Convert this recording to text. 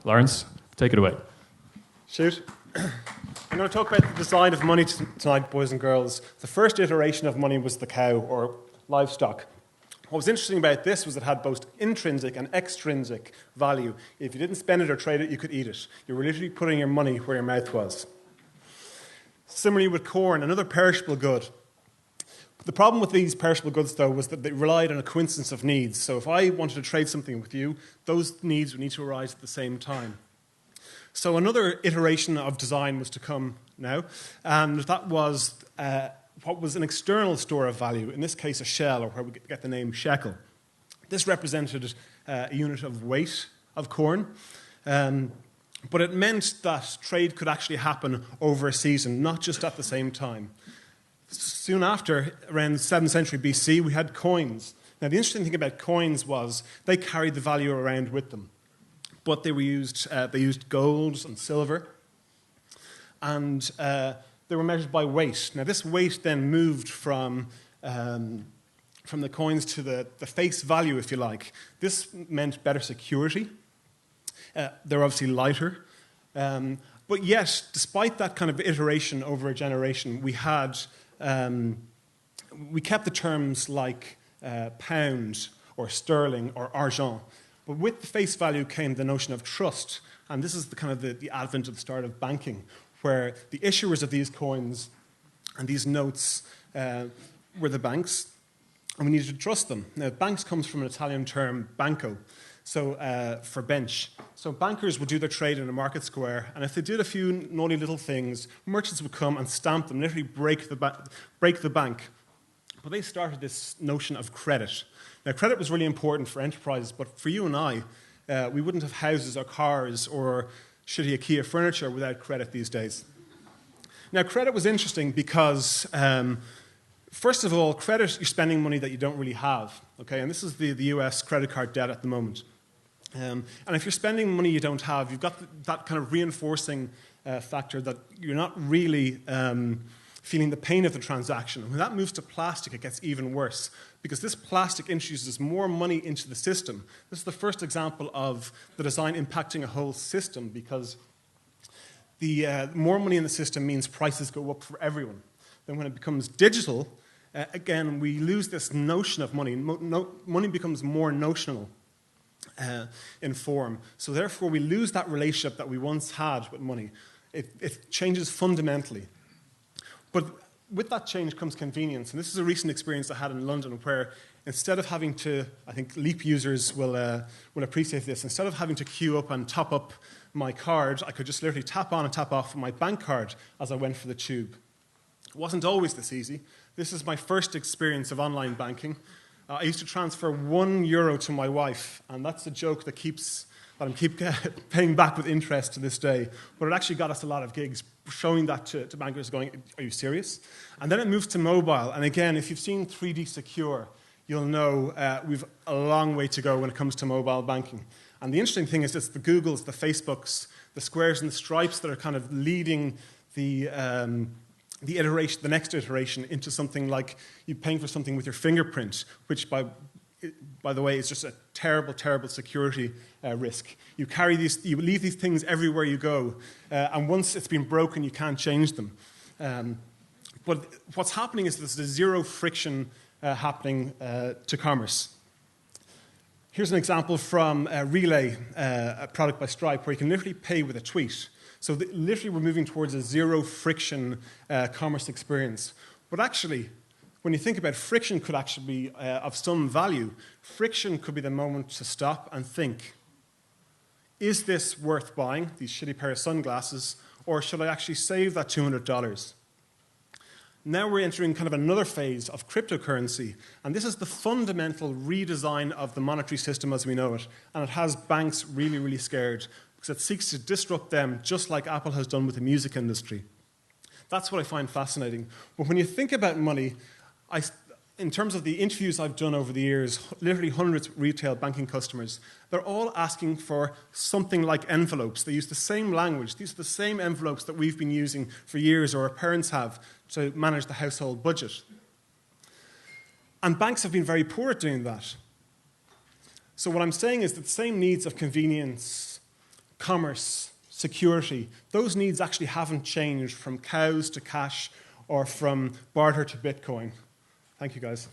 Laurence, take it away. Shoot. I'm going to talk about the design of money tonight, boys and girls. The first iteration of money was the cow, or livestock. What was interesting about this was it had both intrinsic and extrinsic value. If you didn't spend it or trade it, you could eat it. You were literally putting your money where your mouth was. Similarly with corn, another perishable good. The problem with these perishable goods, though, was that they relied on a coincidence of needs. So if I wanted to trade something with you, those needs would need to arise at the same time. So another iteration of design was to come now, and that was what was an external store of value, in this case a shell, or where we get the name shekel. This represented a unit of weight of corn, but it meant that trade could actually happen over a season, not just at the same time. Soon after, around the 7th century BC, we had coins. Now, the interesting thing about coins was they carried the value around with them. But they used gold and silver, and they were measured by weight. Now, this weight then moved from the coins to the face value, if you like. This meant better security. They're obviously lighter. But yet, despite that kind of iteration over a generation, we kept the terms like pound or sterling or argent. But with the face value came the notion of trust, and this is the advent of the start of banking, where the issuers of these coins and these notes were the banks, and we needed to trust them. Now, banks comes from an Italian term, banco, so for bench. So bankers would do their trade in a market square, and if they did a few naughty little things, merchants would come and stamp them, literally break the bank. But they started this notion of credit. Now, credit was really important for enterprises, but for you and I, we wouldn't have houses or cars or shitty IKEA furniture without credit these days. Now, credit was interesting because, first of all, credit, you're spending money that you don't really have, okay? And this is the US credit card debt at the moment. And if you're spending money you don't have, you've got that kind of reinforcing factor that you're not really feeling the pain of the transaction. When that moves to plastic, it gets even worse, because this plastic introduces more money into the system. This is the first example of the design impacting a whole system, because the more money in the system means prices go up for everyone. Then when it becomes digital, again, we lose this notion of money. Money becomes more notional in form. So therefore, we lose that relationship that we once had with money. It changes fundamentally. But with that change comes convenience. And this is a recent experience I had in London, where instead of having to, I think Leap users will appreciate this, instead of having to queue up and top up my card, I could just literally tap on and tap off my bank card as I went for the tube. It wasn't always this easy. This is my first experience of online banking. I used to transfer €1 to my wife, and that's a joke that I'm paying back with interest to this day. But it actually got us a lot of gigs, showing that to bankers going, are you serious? And then it moves to mobile. And again, if you've seen 3D Secure, you'll know we've a long way to go when it comes to mobile banking. And the interesting thing is it's the Googles, the Facebooks, the Squares and the Stripes that are kind of leading the next iteration into something like you paying for something with your fingerprint, which by the way is just a terrible, terrible security risk. You leave these things everywhere you go, and once it's been broken, you can't change them. But what's happening is there's a zero friction happening to commerce. Here's an example from Veale, a product by Stripe, where you can literally pay with a tweet. So literally we're moving towards a zero friction commerce experience. But actually, when you think about it, friction could actually be of some value. Friction could be the moment to stop and think, is this worth buying, these shitty pair of sunglasses, or should I actually save that $200? Now we're entering kind of another phase of cryptocurrency, and this is the fundamental redesign of the monetary system as we know it, and it has banks really, really scared, because it seeks to disrupt them just like Apple has done with the music industry. That's what I find fascinating. But when you think about money, in terms of the interviews I've done over the years, literally hundreds of retail banking customers, they're all asking for something like envelopes. They use the same language. These are the same envelopes that we've been using for years, or our parents have, to manage the household budget. And banks have been very poor at doing that. So what I'm saying is that the same needs of convenience, commerce, security, those needs actually haven't changed from cows to cash or from barter to Bitcoin. Thank you, guys.